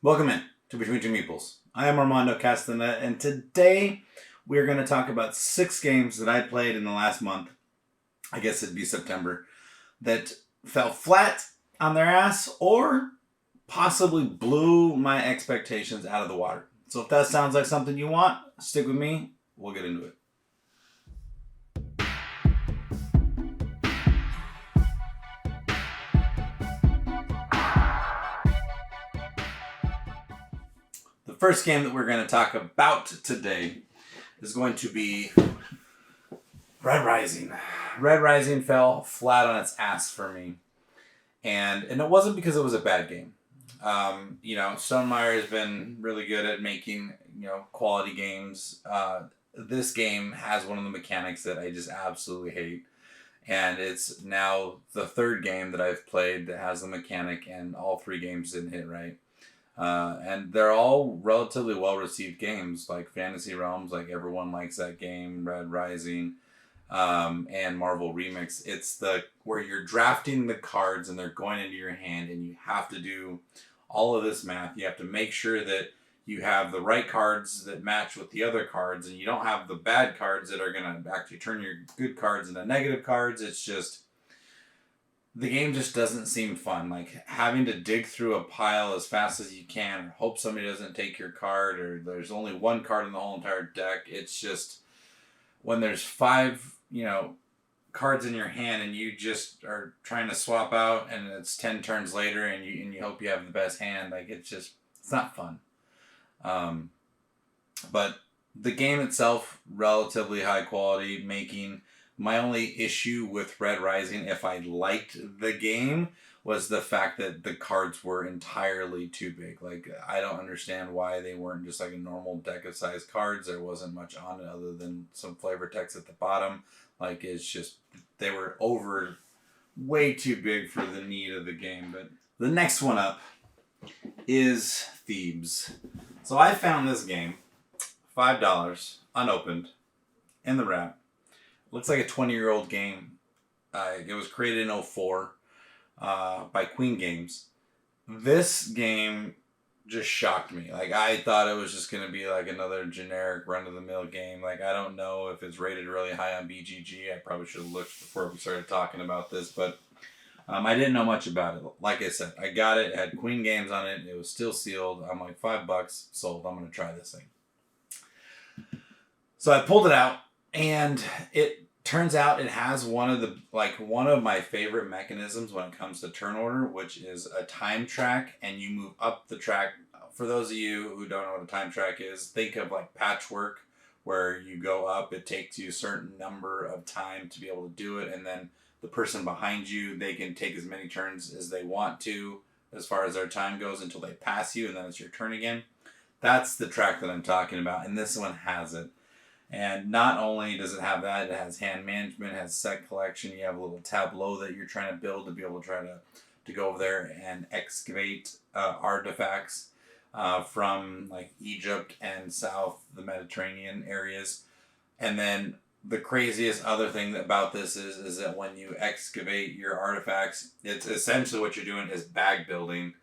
Welcome in to Between Two Meeples. I am Armando Castanet, and today we're going to talk about 6 games that I played in the last month, I guess it'd be September, that fell flat on their ass or possibly blew my expectations out of the water. So if that sounds like something you want, stick with me. We'll get into it. The first game that we're going to talk about today is going to be Red Rising. Red Rising fell flat on its ass for me. And it wasn't because it was a bad game. Stonemaier has been really good at making, quality games. This game has one of the mechanics that I just absolutely hate. And it's now the third game that I've played that has the mechanic, and all 3 games didn't hit right. And they're all relatively well-received games, like Fantasy Realms, like everyone likes that game, Red Rising, and Marvel Remix. It's where you're drafting the cards and they're going into your hand, and you have to do all of this math. You have to make sure that you have the right cards that match with the other cards, and you don't have the bad cards that are going to actually turn your good cards into negative cards. It's just... the game just doesn't seem fun. Like having to dig through a pile as fast as you can, or hope somebody doesn't take your card, or there's only one card in the whole entire deck. It's just when there's 5, cards in your hand, and you just are trying to swap out, and it's 10 turns later, and you hope you have the best hand. Like it's not fun. But the game itself, relatively high quality making. My only issue with Red Rising, if I liked the game, was the fact that the cards were entirely too big. Like, I don't understand why they weren't just like a normal deck of size cards. There wasn't much on it other than some flavor text at the bottom. Like, it's just, they were way too big for the need of the game. But the next one up is Thebes. So I found this game, $5, unopened, in the wrap. Looks like a 20-year-old game. It was created in 2004 by Queen Games. This game just shocked me. Like, I thought it was just going to be like another generic run-of-the-mill game. Like, I don't know if it's rated really high on BGG. I probably should have looked before we started talking about this, but I didn't know much about it. Like I said, I got it. It had Queen Games on it. It was still sealed. I'm like, $5, sold. I'm going to try this thing. So I pulled it out, and it turns out it has one of my favorite mechanisms when it comes to turn order, which is a time track, and you move up the track. For those of you who don't know what a time track is, think of like Patchwork, where you go up, it takes you a certain number of time to be able to do it, and then the person behind you, they can take as many turns as they want to as far as their time goes until they pass you, and then it's your turn again. That's the track that I'm talking about, and this one has it. And not only does it have that, it has hand management, it has set collection. You have a little tableau that you're trying to build to be able to try to go over there and excavate artifacts from like Egypt and South, the Mediterranean areas. And then the craziest other thing about this is that when you excavate your artifacts, it's essentially what you're doing is bag building.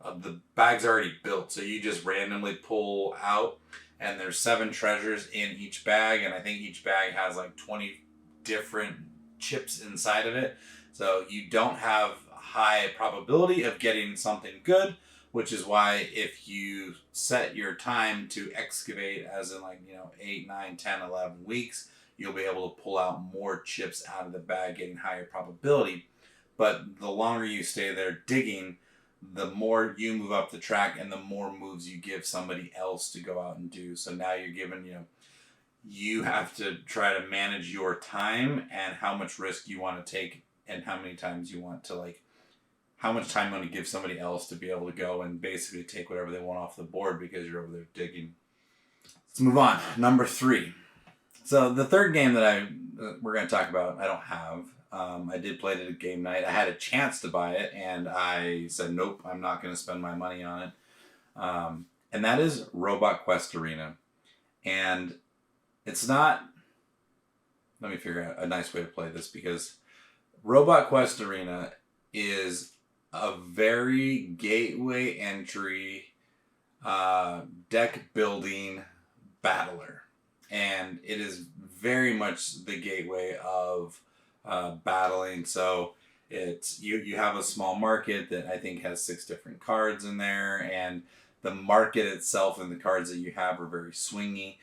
The bag's already built, so you just randomly pull out. And there's 7 treasures in each bag, and I think each bag has like 20 different chips inside of it. So you don't have high probability of getting something good, which is why if you set your time to excavate as in 8, 9, 10, 11 weeks, you'll be able to pull out more chips out of the bag, getting higher probability. But the longer you stay there digging, the more you move up the track and the more moves you give somebody else to go out and do. So now you're given, you have to try to manage your time and how much risk you want to take and how many times you want to, how much time you want to give somebody else to be able to go and basically take whatever they want off the board because you're over there digging. Let's move on. Number 3. So the third game that we're going to talk about, I don't have. I did play it at a game night. I had a chance to buy it, and I said, nope, I'm not going to spend my money on it. And that is Robot Quest Arena. And it's not... let me figure out a nice way to play this, because Robot Quest Arena is a very gateway entry deck building battler, and it is very much the gateway of battling. So it's you have a small market that I think has 6 different cards in there, and the market itself and the cards that you have are very swingy.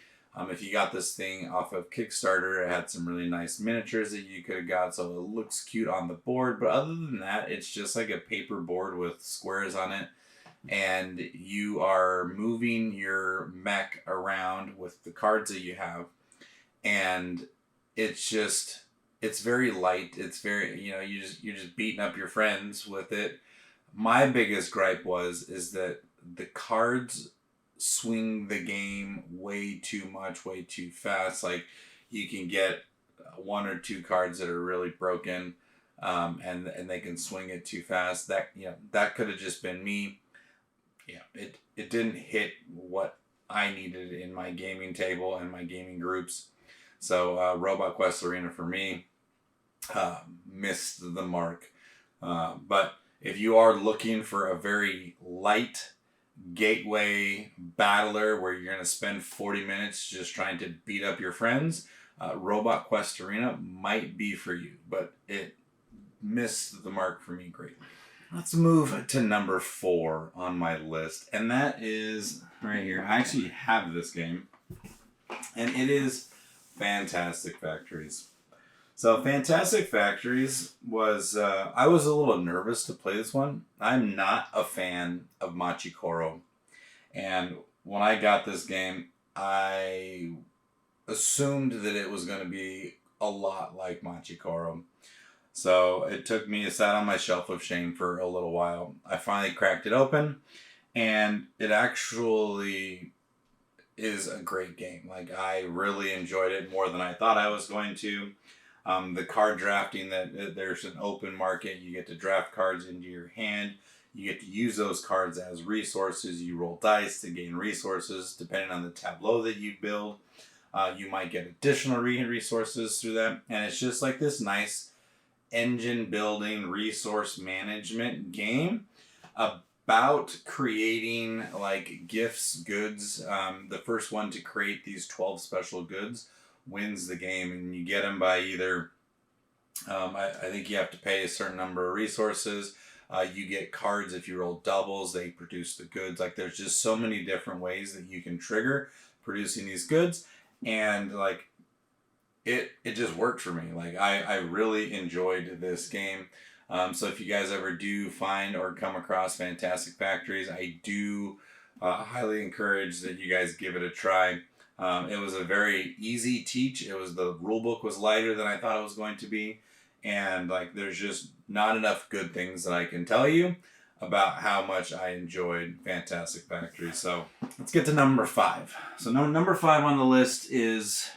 If you got this thing off of Kickstarter, it had some really nice miniatures that you could have got, so it looks cute on the board. But other than that, it's just like a paper board with squares on it, and you are moving your mech around with the cards that you have, and it's very light. It's very, you're just beating up your friends with it. My biggest gripe is that the cards swing the game way too much, way too fast. Like, you can get 1 or 2 cards that are really broken, and they can swing it too fast. That could have just been me. It didn't hit what I needed in my gaming table and my gaming groups. So Robot Quest Arena for me missed the mark. But if you are looking for a very light gateway battler where you're going to spend 40 minutes just trying to beat up your friends, Robot Quest Arena might be for you, but it missed the mark for me greatly. Let's move to number 4 on my list, and that is right here. I actually have this game, and it is Fantastic Factories. So Fantastic Factories was, I was a little nervous to play this one. I'm not a fan of Machikoro, and when I got this game, I assumed that it was going to be a lot like Machikoro. So it sat on my shelf of shame for a little while. I finally cracked it open, and it actually is a great game. Like, I really enjoyed it more than I thought I was going to. The card drafting, that there's an open market. You get to draft cards into your hand. You get to use those cards as resources. You roll dice to gain resources. Depending on the tableau that you build, you might get additional resources through that. And it's just like this nice engine building resource management game about creating like gifts, goods. The first one to create these 12 special goods wins the game, and you get them by either I think you have to pay a certain number of resources. You get cards if you roll doubles, they produce the goods. Like, there's just so many different ways that you can trigger producing these goods, and like it just worked for me. Like, I really enjoyed this game. So if you guys ever do find or come across Fantastic Factories, I do highly encourage that you guys give it a try. It was a very easy teach. The rule book was lighter than I thought it was going to be. And like, there's just not enough good things that I can tell you about how much I enjoyed Fantastic Factories. So let's get to number 5. So number 5 on the list is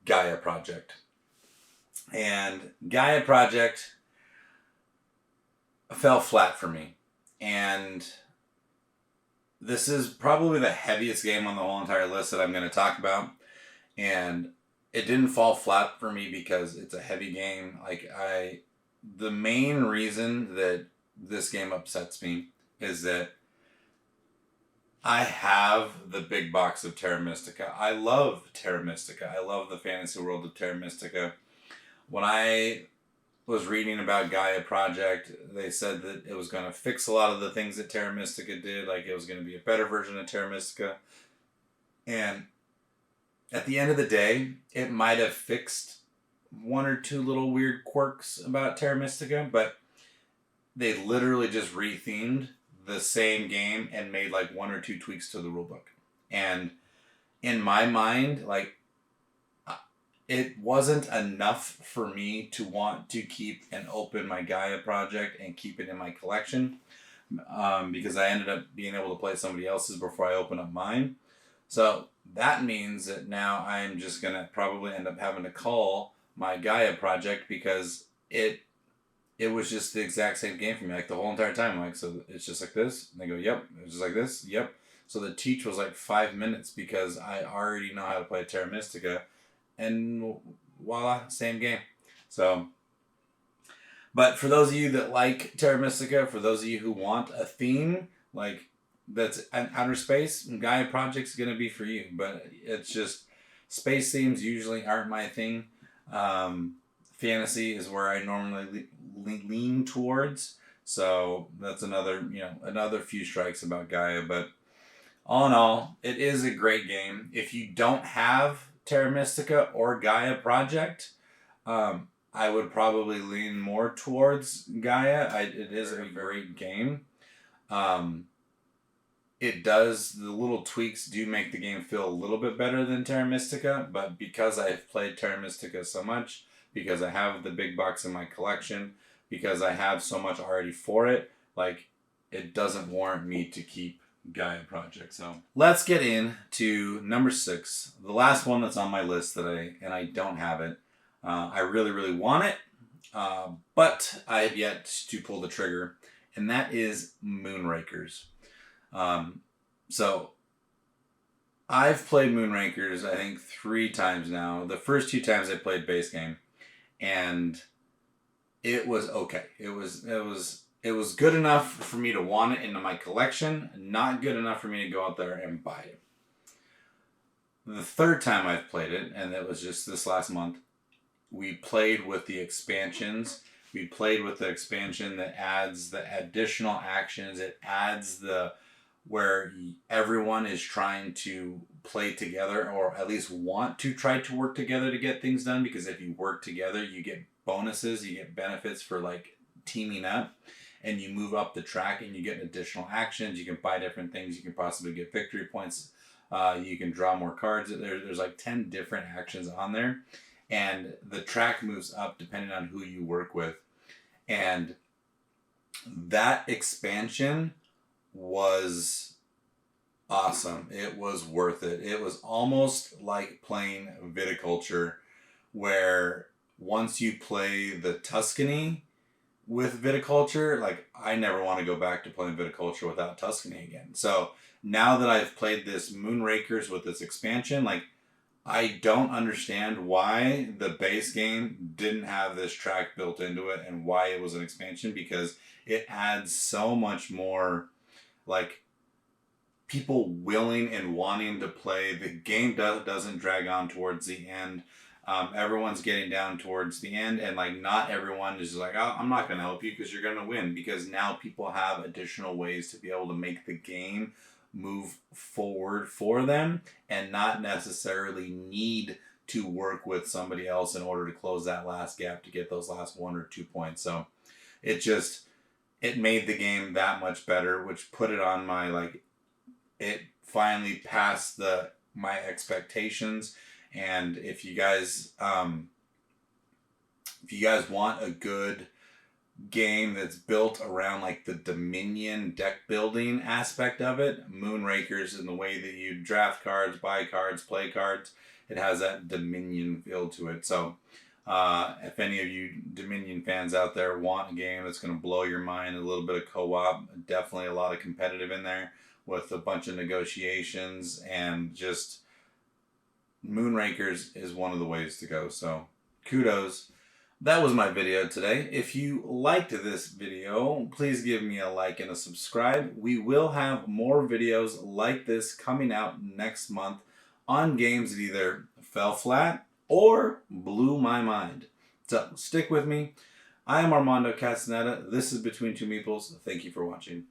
Gaia Project. And Gaia Project fell flat for me. And this is probably the heaviest game on the whole entire list that I'm going to talk about. And it didn't fall flat for me because it's a heavy game. The main reason that this game upsets me is that I have the big box of Terra Mystica. I love Terra Mystica. I love the fantasy world of Terra Mystica. When I was reading about Gaia Project, they said that it was going to fix a lot of the things that Terra Mystica did. Like, it was going to be a better version of Terra Mystica. And at the end of the day, it might have fixed 1 or 2 little weird quirks about Terra Mystica, but they literally just rethemed the same game and made like 1 or 2 tweaks to the rulebook. And in my mind, like, it wasn't enough for me to want to keep and open my Gaia Project and keep it in my collection, because I ended up being able to play somebody else's before I open up mine. So that means that now I'm just going to probably end up having to call my Gaia Project, because it was just the exact same game for me, like, the whole entire time. Like, so it's just like this, and they go, yep, it's just like this, yep. So the teach was like 5 minutes because I already know how to play Terra Mystica, and voila, same game. So, but for those of you that like Terra Mystica, for those of you who want a theme like that's outer space, Gaia Project's gonna be for you. But it's just space themes usually aren't my thing. Fantasy is where I normally lean towards. So that's another, another few strikes about Gaia. But all in all, it is a great game. If you don't have Terra Mystica or Gaia Project, I would probably lean more towards Gaia. It is a great game. It does, the little tweaks do make the game feel a little bit better than Terra Mystica, but because I've played Terra Mystica so much, because I have the big box in my collection, because I have so much already for it, like, it doesn't warrant me to keep Gaia Project. So let's get into number 6, the last one that's on my list that I don't have it. I really, really want it, but I have yet to pull the trigger, and that is Moonrakers. So I've played Moonrakers, I think 3 times now. The first 2 times I played base game, and it was okay. It was good enough for me to want it into my collection, not good enough for me to go out there and buy it. The 3rd time I've played it, and it was just this last month, we played with the expansions. We played with the expansion that adds the additional actions. It adds where everyone is trying to play together, or at least want to try to work together to get things done, because if you work together, you get bonuses, you get benefits for like teaming up, and you move up the track and you get additional actions. You can buy different things. You can possibly get victory points. You can draw more cards. There's like 10 different actions on there, and the track moves up depending on who you work with. And that expansion was awesome. It was worth it. It was almost like playing Viticulture, where once you play the Tuscany with Viticulture, like, I never want to go back to playing Viticulture without Tuscany again. So now that I've played this Moonrakers with this expansion, like, I don't understand why the base game didn't have this track built into it and why it was an expansion, because it adds so much more, like, people willing and wanting to play. The game doesn't drag on towards the end. Everyone's getting down towards the end, and like, not everyone is like, oh, I'm not going to help you because you're going to win, because now people have additional ways to be able to make the game move forward for them and not necessarily need to work with somebody else in order to close that last gap to get those last 1 or 2 points. So it made the game that much better, which put it on my, like, it finally passed my expectations. And if you guys want a good game that's built around like the Dominion deck building aspect of it, Moonrakers, in the way that you draft cards, buy cards, play cards, it has that Dominion feel to it. So if any of you Dominion fans out there want a game that's going to blow your mind, a little bit of co-op, definitely a lot of competitive in there with a bunch of negotiations, and just Moonrakers is one of the ways to go. So kudos. That was my video today. If you liked this video, please give me a like and a subscribe. We will have more videos like this coming out next month on games that either fell flat or blew my mind. So stick with me. I am Armando Castaneda. This is Between Two Meeples. Thank you for watching.